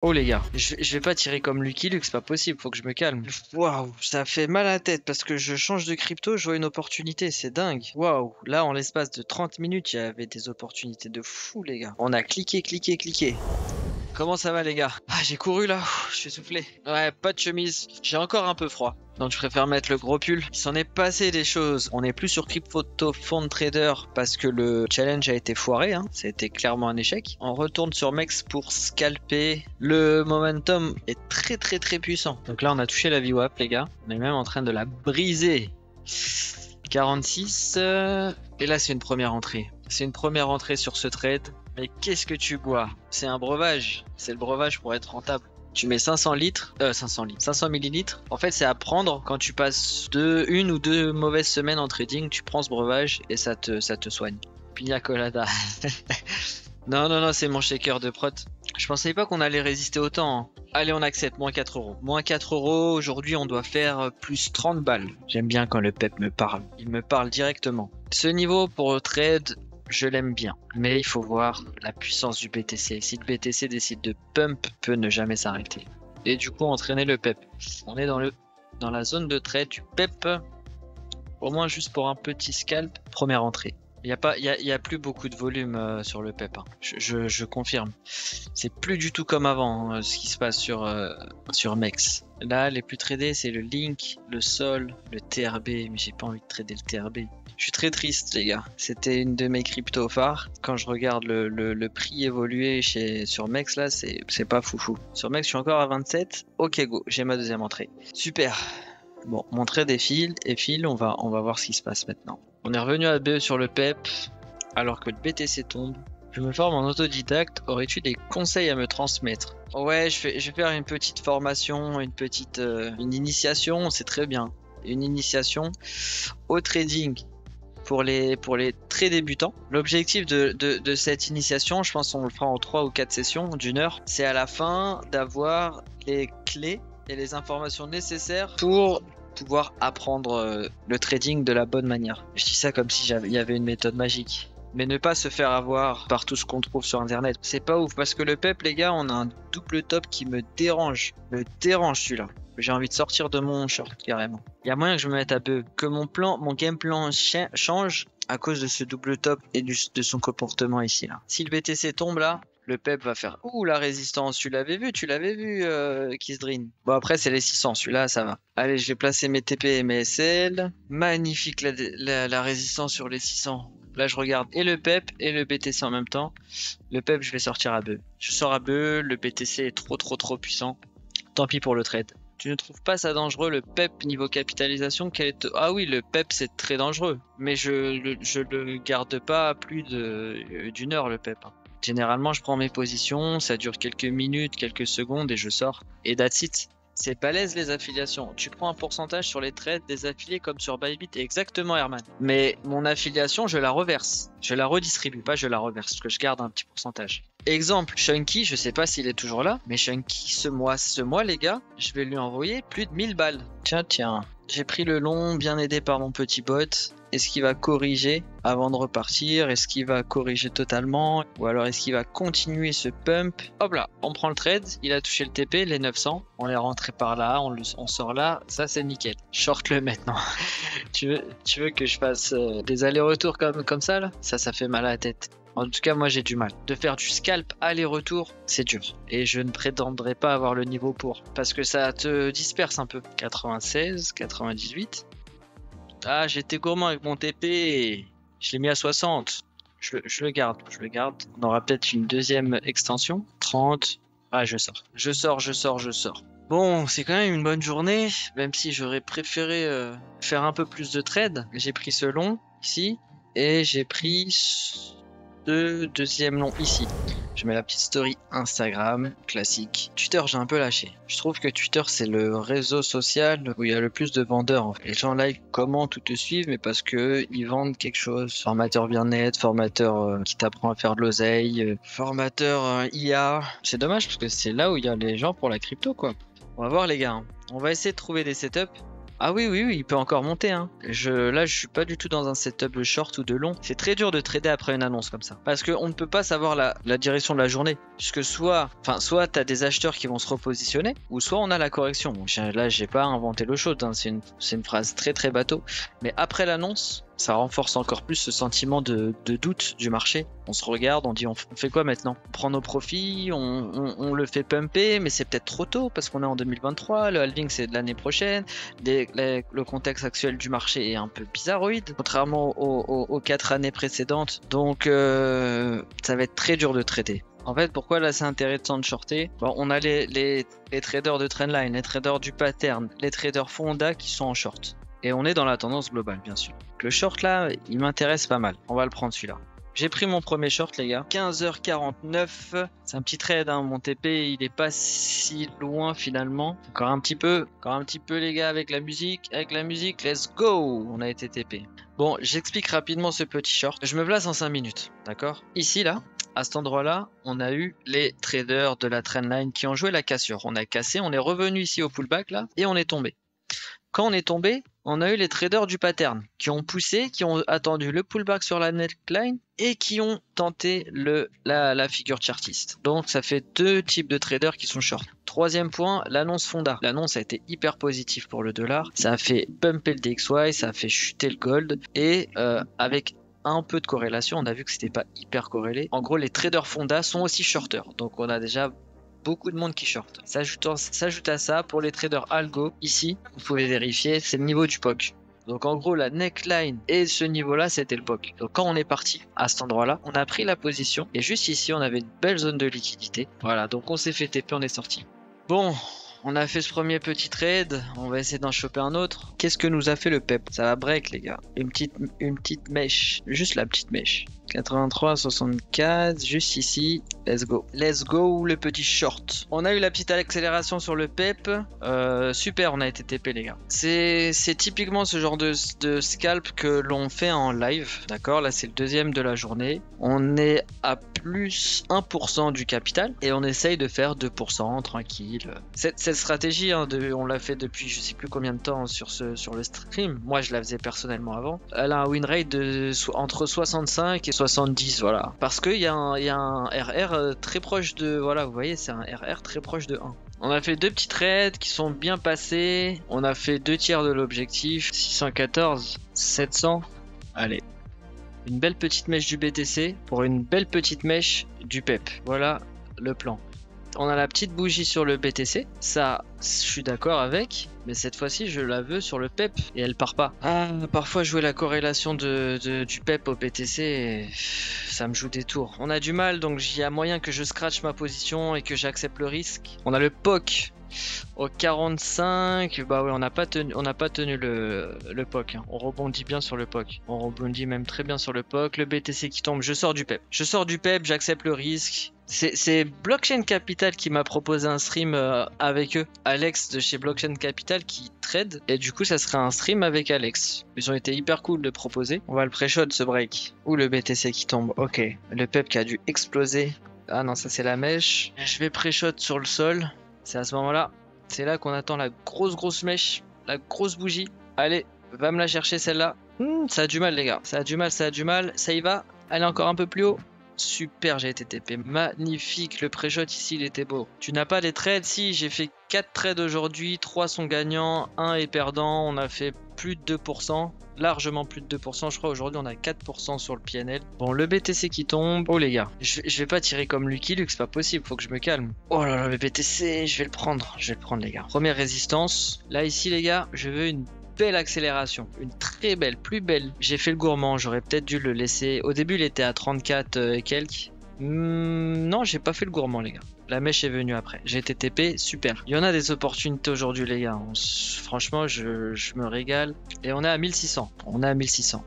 Oh les gars, je vais pas tirer comme Lucky Luke, c'est pas possible, faut que je me calme. Waouh, ça fait mal à la tête parce que je change de crypto, je vois une opportunité, c'est dingue. Waouh, là en l'espace de 30 minutes, il y avait des opportunités de fou les gars. On a cliqué, cliqué, cliqué. Comment ça va les gars? Ah, j'ai couru là, je suis soufflé. Ouais, pas de chemise, j'ai encore un peu froid. Donc je préfère mettre le gros pull. Il s'en est passé des choses. On n'est plus sur Crypto Fund Trader parce que le challenge a été foiré. Hein. Ça a été clairement un échec. On retourne sur MEX pour scalper. Le momentum est très très très puissant. Donc là on a touché la VWAP les gars. On est même en train de la briser. 46. Et là c'est une première entrée. C'est une première entrée sur ce trade. Mais qu'est-ce que tu bois? C'est un breuvage. C'est le breuvage pour être rentable. Tu mets 500 litres, 500 millilitres. En fait, c'est à prendre quand tu passes une ou deux mauvaises semaines en trading. Tu prends ce breuvage et ça te soigne. Pina colada. Non, non, non, c'est mon shaker de prot. Je pensais pas qu'on allait résister autant. Hein. Allez, on accepte, moins 4 euros. Moins 4 euros, aujourd'hui, on doit faire plus 30 balles. J'aime bien quand le pep me parle. Il me parle directement. Ce niveau pour trade, je l'aime bien. Mais il faut voir la puissance du BTC. Si le BTC décide de pump, peut ne jamais s'arrêter. Et du coup, entraîner le pep. On est dans la zone de trade du pep. Au moins juste pour un petit scalp. Première entrée. Il y a plus beaucoup de volume sur le PEP. Hein. Je confirme. C'est plus du tout comme avant ce qui se passe sur MEX. Là, les plus tradés, c'est le Link, le Sol, le TRB. Mais j'ai pas envie de trader le TRB. Je suis très triste, les gars. C'était une de mes cryptos phares. Quand je regarde le prix évoluer sur MEX, là, c'est pas foufou. Sur MEX, je suis encore à 27. Ok, go. J'ai ma deuxième entrée. Super. Bon, mon trade file, on va voir ce qui se passe maintenant. On est revenu à BE sur le PEP, alors que le BTC tombe. Je me forme en autodidacte, aurais-tu des conseils à me transmettre? Ouais, je vais faire une petite formation, une initiation, c'est très bien. Une initiation au trading pour les très débutants. L'objectif de cette initiation, je pense qu'on le fera en 3 ou 4 sessions d'une heure, c'est à la fin d'avoir les clés et les informations nécessaires pour pouvoir apprendre le trading de la bonne manière. Je dis ça comme si il y avait une méthode magique. Mais ne pas se faire avoir par tout ce qu'on trouve sur internet. C'est pas ouf parce que le PEP, les gars, on a un double top qui me dérange. Me dérange celui-là. J'ai envie de sortir de mon short carrément. Il y a moyen que je me mette à peu. Que mon game plan change à cause de ce double top et de son comportement ici là. Si le BTC tombe là, le PEP va faire ouh la résistance, tu l'avais vu Kissdream. Bon après c'est les 600, celui-là ça va. Allez, je vais placer mes TP et mes SL. Magnifique la résistance sur les 600. Là je regarde et le PEP et le BTC en même temps. Le PEP je vais sortir à bœuf. Je sors à bœuf, le BTC est trop puissant. Tant pis pour le trade. Tu ne trouves pas ça dangereux le PEP niveau capitalisation? Ah oui, le PEP c'est très dangereux, mais je le garde pas plus d'une heure le PEP. Hein. Généralement, je prends mes positions, ça dure quelques minutes, quelques secondes et je sors. Et that's it. C'est balèze les affiliations. Tu prends un pourcentage sur les trades des affiliés comme sur Bybit, exactement Herman. Mais mon affiliation, je la reverse. Je la redistribue, pas je la reverse, parce que je garde un petit pourcentage. Exemple, Chunky, je sais pas s'il est toujours là, mais Chunky, ce mois, les gars, je vais lui envoyer plus de 1000 balles. Tiens. J'ai pris le long, bien aidé par mon petit bot. Est-ce qu'il va corriger avant de repartir? Est-ce qu'il va corriger totalement? Ou alors est-ce qu'il va continuer ce pump? Hop là, on prend le trade, il a touché le TP, les 900. On est rentré par là, on sort là, ça c'est nickel. Short le maintenant. tu veux que je fasse des allers-retours comme ça là? Ça fait mal à la tête. En tout cas, moi j'ai du mal. De faire du scalp aller-retour, c'est dur. Et je ne prétendrai pas avoir le niveau pour. Parce que ça te disperse un peu. 96, 98. Ah, j'étais gourmand avec mon TP. Je l'ai mis à 60. Je le garde. On aura peut-être une deuxième extension. 30. Ah, je sors. Bon, c'est quand même une bonne journée. Même si j'aurais préféré faire un peu plus de trade. J'ai pris ce long ici. Et j'ai pris deuxième long ici. Je mets la petite story Instagram, classique. Twitter, j'ai un peu lâché. Je trouve que Twitter, c'est le réseau social où il y a le plus de vendeurs. En fait. Les gens like, commentent ou te suivent, mais parce que ils vendent quelque chose. Formateur bien-être, formateur qui t'apprend à faire de l'oseille, formateur IA. C'est dommage parce que c'est là où il y a les gens pour la crypto, quoi. On va voir les gars. Hein. On va essayer de trouver des setups. Ah oui, oui, oui, il peut encore monter, hein. Là, je suis pas du tout dans un setup de short ou de long. C'est très dur de trader après une annonce comme ça. Parce qu'on ne peut pas savoir la direction de la journée. Puisque soit t'as des acheteurs qui vont se repositionner, ou soit on a la correction. Bon, là, j'ai pas inventé l'eau chaude, hein. C'est une phrase très très bateau. Mais après l'annonce, ça renforce encore plus ce sentiment de doute du marché. On se regarde, on dit on fait quoi maintenant? On prend nos profits, on le fait pumper, mais c'est peut-être trop tôt parce qu'on est en 2023, le halving c'est de l'année prochaine, le contexte actuel du marché est un peu bizarroïde, contrairement aux 4 années précédentes, donc ça va être très dur de traiter. En fait, pourquoi là c'est intéressant de shorter? Bon, on a les traders de trendline, les traders du pattern, les traders fonda qui sont en short. Et on est dans la tendance globale, bien sûr. Le short là, il m'intéresse pas mal. On va le prendre celui-là. J'ai pris mon premier short, les gars. 15h49. C'est un petit trade, hein. Mon TP, il est pas si loin finalement. Encore un petit peu, les gars, avec la musique. Avec la musique, let's go. On a été TP. Bon, j'explique rapidement ce petit short. Je me place en 5 minutes, d'accord? Ici, là, à cet endroit-là, on a eu les traders de la trendline qui ont joué la cassure. On a cassé, on est revenu ici au pullback, là, et on est tombé. Quand on est tombé, on a eu les traders du pattern qui ont poussé, qui ont attendu le pullback sur la neckline et qui ont tenté la figure chartiste. Donc ça fait 2 types de traders qui sont short. Troisième point, l'annonce fonda. L'annonce a été hyper positive pour le dollar. Ça a fait pumper le DXY, ça a fait chuter le gold et avec un peu de corrélation, on a vu que c'était pas hyper corrélé. En gros, les traders fonda sont aussi shorters. Donc on a déjà beaucoup de monde qui short. S'ajoute à ça, pour les traders algo, ici, vous pouvez vérifier, c'est le niveau du POC. Donc en gros, la neckline et ce niveau-là, c'était le POC. Donc quand on est parti à cet endroit-là, on a pris la position et juste ici, on avait une belle zone de liquidité. Voilà, donc on s'est fait TP, on est sorti. Bon, on a fait ce premier petit trade, on va essayer d'en choper un autre. Qu'est-ce que nous a fait le PEP? Ça va break, les gars. Une petite mèche, juste la petite mèche. 83, 64, juste ici. Let's go. Let's go, le petit short. On a eu la petite accélération sur le PEP. Super, on a été TP, les gars. C'est typiquement ce genre de scalp que l'on fait en live. D'accord, là c'est le deuxième de la journée. On est à plus 1% du capital et on essaye de faire 2% tranquille. Cette stratégie, hein, on l'a fait depuis je sais plus combien de temps sur le stream. Moi, je la faisais personnellement avant. Elle a un win rate entre 65 et 70, voilà. Parce qu'il y a un RR très proche de... Voilà, vous voyez, c'est un RR très proche de 1. On a fait 2 petits trades qui sont bien passés. On a fait 2 tiers de l'objectif. 614, 700. Allez. Une belle petite mèche du BTC pour une belle petite mèche du PEP. Voilà le plan. On a la petite bougie sur le BTC, ça je suis d'accord avec, mais cette fois-ci je la veux sur le PEP et elle part pas. Ah, parfois jouer la corrélation du PEP au BTC, ça me joue des tours. On a du mal, donc il y a moyen que je scratch ma position et que j'accepte le risque. On a le POC au 45, bah oui, on n'a pas tenu le POC, hein. On rebondit bien sur le POC, on rebondit même très bien sur le POC. Le BTC qui tombe, je sors du PEP, j'accepte le risque. C'est Blockchain Capital qui m'a proposé un stream avec eux. Alex de chez Blockchain Capital qui trade. Et du coup, ça serait un stream avec Alex. Ils ont été hyper cool de proposer. On va le pré-shot ce break. Ou le BTC qui tombe. Ok. Le PEP qui a dû exploser. Ah non, ça c'est la mèche. Je vais pré-shot sur le sol. C'est à ce moment-là. C'est là qu'on attend la grosse mèche. La grosse bougie. Allez, va me la chercher celle-là. Ça a du mal les gars. Ça a du mal. Ça y va. Elle est encore un peu plus haut. Super, j'ai été TP. Magnifique, le pré-shot ici, il était beau. Tu n'as pas des trades? Si, j'ai fait 4 trades aujourd'hui, 3 sont gagnants, 1 est perdant. On a fait plus de 2%, largement plus de 2%. Je crois aujourd'hui on a 4% sur le PNL. Bon, le BTC qui tombe. Oh les gars, je vais pas tirer comme Lucky Luke, c'est pas possible, faut que je me calme. Oh là là, le BTC, je vais le prendre les gars. Première résistance. Là ici les gars, je veux une belle accélération, une très belle, plus belle. J'ai fait le gourmand, j'aurais peut-être dû le laisser. Au début il était à 34 et quelques. Non, j'ai pas fait le gourmand les gars. La mèche est venue après. J'ai été TP, super. Il y en a des opportunités aujourd'hui les gars. Franchement, je me régale. Et on est à 1600.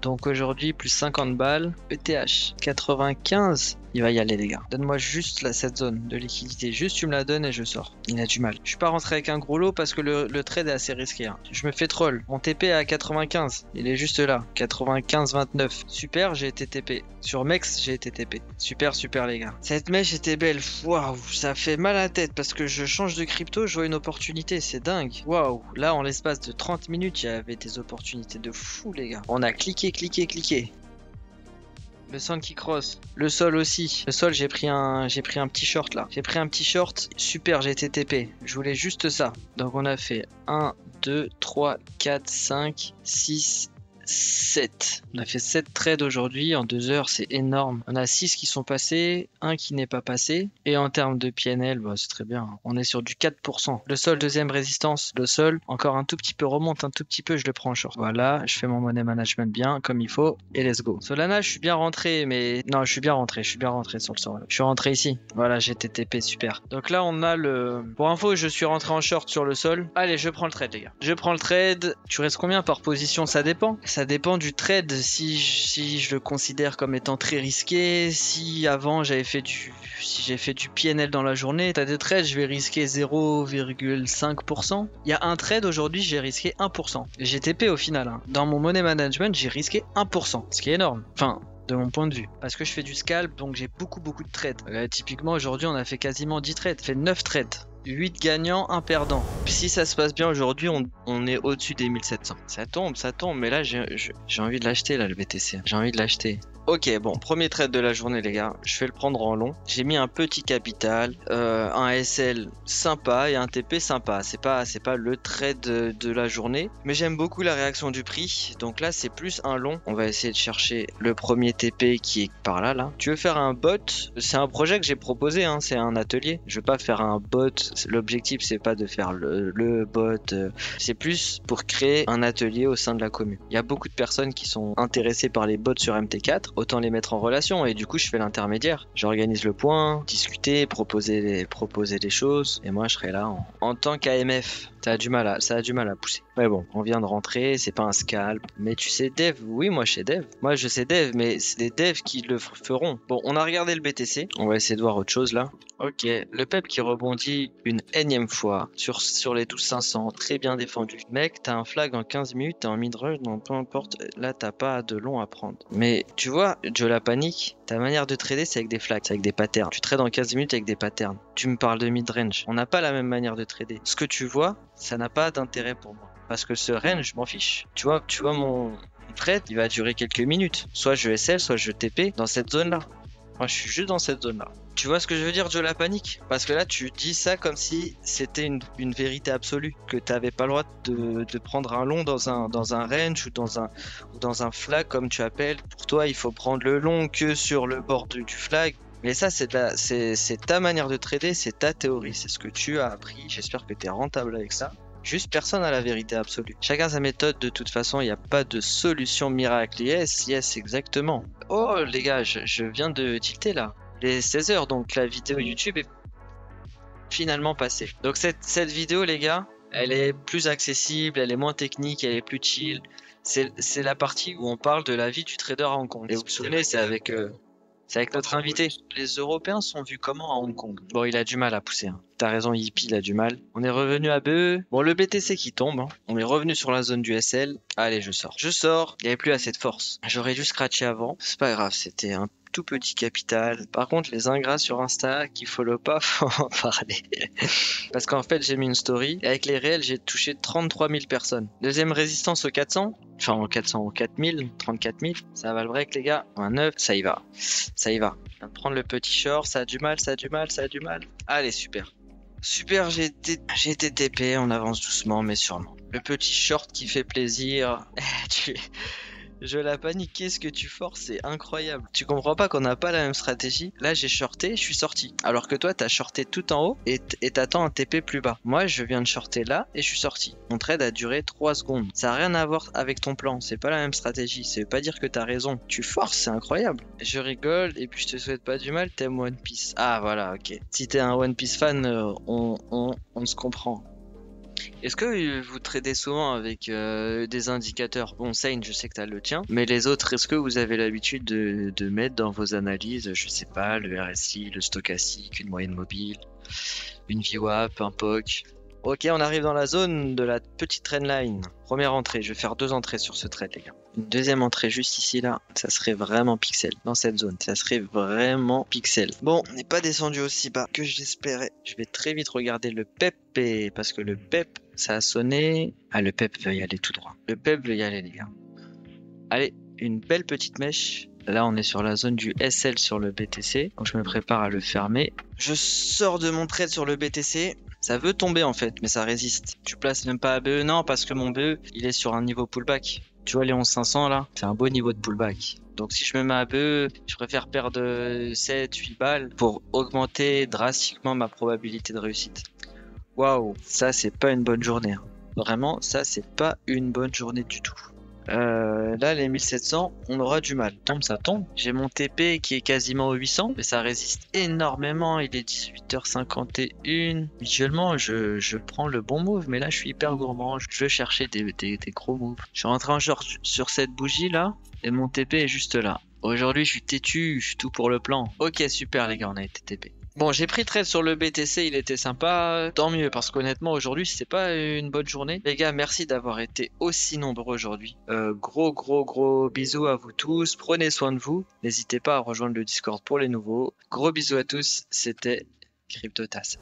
Donc aujourd'hui, plus 50 balles. ETH, 95. Il va y aller les gars. Donne-moi juste cette zone de liquidité. Juste tu me la donnes et je sors. Il a du mal. Je suis pas rentré avec un gros lot parce que le trade est assez risqué, hein. Je me fais troll. Mon TP est à 95. Il est juste là. 95-29. Super, j'ai été TP. Sur Mex, j'ai été TP. Super les gars. Cette mèche était belle. Waouh, ça ça fait mal à la tête parce que je change de crypto, je vois une opportunité, c'est dingue. Waouh, là en l'espace de 30 minutes, il y avait des opportunités de fou les gars. On a cliqué, cliqué, cliqué. Le sol qui cross, le sol aussi. Le sol, j'ai pris un petit short là. J'ai pris un petit short, super, j'ai été TP. Je voulais juste ça. Donc on a fait 1, 2, 3, 4, 5, 6, 7. On a fait 7 trades aujourd'hui en 2 heures, c'est énorme. On a 6 qui sont passés, 1 qui n'est pas passé. Et en termes de PNL, bah, c'est très bien. On est sur du 4%. Le sol, deuxième résistance. Le sol, encore un tout petit peu, remonte un tout petit peu, je le prends en short. Voilà, je fais mon money management bien, comme il faut. Et let's go. Solana, je suis bien rentré, mais... Non, je suis bien rentré sur le sol. Je suis rentré ici. Voilà, j'ai TTP, super. Donc là, on a le... Pour info, je suis rentré en short sur le sol. Allez, je prends le trade, les gars. Je prends le trade. Tu restes combien par position? Ça dépend. Ça dépend du trade, si je le considère comme étant très risqué, si avant j'avais fait si j'ai fait du PNL dans la journée, t'as des trades, je vais risquer 0,5%. Il y a un trade aujourd'hui, j'ai risqué 1%. J'ai TP au final, hein. Dans mon money management, j'ai risqué 1%, ce qui est énorme. Enfin, de mon point de vue. Parce que je fais du scalp, donc j'ai beaucoup de trades. Typiquement, aujourd'hui, on a fait quasiment 10 trades. On fait 9 trades. 8 gagnants, 1 perdant. Si ça se passe bien aujourd'hui, on est au-dessus des 1700. Ça tombe, mais là, j'ai envie de l'acheter, là, le BTC. J'ai envie de l'acheter. Ok, bon, premier trade de la journée, les gars. Je vais le prendre en long. J'ai mis un petit capital, un SL sympa et un TP sympa. C'est pas le trade de la journée, mais j'aime beaucoup la réaction du prix. Donc là, c'est plus un long. On va essayer de chercher le premier TP qui est par là, là. Tu veux faire un bot? C'est un projet que j'ai proposé, hein. C'est un atelier. Je veux pas faire un bot. L'objectif, c'est pas de faire le bot. C'est plus pour créer un atelier au sein de la commune. Il y a beaucoup de personnes qui sont intéressées par les bots sur MT4. Autant les mettre en relation, et du coup je fais l'intermédiaire. J'organise le point, discuter, proposer des choses, et moi je serai là en tant qu'AMF. Ça a du mal à pousser. Ouais, bon, on vient de rentrer, c'est pas un scalp. Mais tu sais dev? Oui, moi je sais dev. Moi je sais dev, mais c'est des devs qui le feront. Bon, on a regardé le BTC. On va essayer de voir autre chose là. Ok, le PEP qui rebondit une énième fois sur les 12 500, très bien défendu. Mec, t'as un flag en 15 minutes, t'es en mid-range, donc peu importe, là t'as pas de long à prendre. Mais tu vois, Joe la panique, ta manière de trader c'est avec des flags, c'est avec des patterns. Tu trades en 15 minutes avec des patterns. Tu me parles de mid-range. On n'a pas la même manière de trader. Ce que tu vois, ça n'a pas d'intérêt pour moi. Parce que ce range, je m'en fiche. Tu vois mon trade, il va durer quelques minutes. Soit je SL, soit je TP dans cette zone-là. Moi, je suis juste dans cette zone-là. Tu vois ce que je veux dire, Joe la panique? Parce que là, tu dis ça comme si c'était une vérité absolue. Que tu n'avais pas le droit de prendre un long dans un range ou dans un flag, comme tu appelles. Pour toi, il faut prendre le long que sur le bord du flag. Mais ça, c'est ta manière de trader, c'est ta théorie. C'est ce que tu as appris. J'espère que tu es rentable avec ça. Juste personne n'a la vérité absolue. Chacun sa méthode, de toute façon, il n'y a pas de solution miracle. Yes, exactement. Oh les gars, je viens de tilter là. Il est 16h, donc la vidéo YouTube est finalement passée. Donc cette vidéo, les gars, elle est plus accessible, elle est moins technique, elle est plus chill. C'est la partie où on parle de la vie du trader à Hong Kong. Et vous vous souvenez, c'est avec notre invité. Les Européens sont vus comment à Hong Kong? Bon, il a du mal à pousser. Hein. T'as raison, Yippie, il a du mal. On est revenu à BE. Bon, le BTC qui tombe. Hein. On est revenu sur la zone du SL. Allez, je sors. Il n'y avait plus assez de force. J'aurais dû scratcher avant. C'est pas grave, c'était un tout petit capital. Par contre, les ingrats sur Insta qui follow pas, faut en parler. Parce qu'en fait, j'ai mis une story. Et avec les réels, j'ai touché 33 000 personnes. Deuxième résistance aux 400. Enfin, aux 400, aux 4000, 34 000. Ça va le break, les gars. Un 9, ça y va. Ça y va. Je viens de prendre le petit short. Ça a du mal. Allez, super. Super, j'ai été TP. On avance doucement, mais sûrement. Le petit short qui fait plaisir. Je la panique, qu'est-ce que tu forces, c'est incroyable. Tu comprends pas qu'on n'a pas la même stratégie. Là j'ai shorté, je suis sorti. Alors que toi t'as shorté tout en haut et t'attends un TP plus bas. Moi je viens de shorter là et je suis sorti. Mon trade a duré 3 secondes. Ça n'a rien à voir avec ton plan, c'est pas la même stratégie. Ça veut pas dire que t'as raison. Tu forces, c'est incroyable. Je rigole et puis je te souhaite pas du mal, t'aimes One Piece. Ah voilà, ok. Si t'es un One Piece fan, on se comprend. Est-ce que vous tradez souvent avec des indicateurs? Bon, Sane, je sais que tu as le tien, mais les autres, est-ce que vous avez l'habitude de mettre dans vos analyses, je sais pas, le RSI, le stochastique, une moyenne mobile, une VWAP, un POC? Ok, on arrive dans la zone de la petite trendline. Première entrée, je vais faire 2 entrées sur ce trade, les gars. Une deuxième entrée juste ici, là, ça serait vraiment pixel. Dans cette zone, ça serait vraiment pixel. Bon, on n'est pas descendu aussi bas que je l'espérais. Je vais très vite regarder le PEP, parce que le PEP, ça a sonné. Ah, le PEP veut y aller tout droit. Le PEP veut y aller, les gars. Allez, une belle petite mèche. Là, on est sur la zone du SL sur le BTC. Donc, je me prépare à le fermer. Je sors de mon trade sur le BTC. Ça veut tomber en fait, mais ça résiste. Tu places même pas ABE, non, parce que mon BE, il est sur un niveau pullback. Tu vois les 11 500 là, c'est un beau niveau de pullback. Donc si je me mets à BE, je préfère perdre 7-8 balles pour augmenter drastiquement ma probabilité de réussite. Waouh, ça c'est pas une bonne journée. Vraiment, ça c'est pas une bonne journée du tout. Là, les 1700, on aura du mal. Tombe, ça tombe. J'ai mon TP qui est quasiment au 800, mais ça résiste énormément. Il est 18h51. Visuellement, je prends le bon move, mais là, je suis hyper gourmand. Je veux chercher des gros moves. Je suis rentré en genre sur cette bougie là, et mon TP est juste là. Aujourd'hui, je suis têtu, je suis tout pour le plan. Ok, super les gars, on a été TP. Bon, j'ai pris trade sur le BTC, il était sympa, tant mieux, parce qu'honnêtement, aujourd'hui, c'est pas une bonne journée. Les gars, merci d'avoir été aussi nombreux aujourd'hui. Gros bisous à vous tous, prenez soin de vous. N'hésitez pas à rejoindre le Discord pour les nouveaux. Gros bisous à tous, c'était CryptoTass.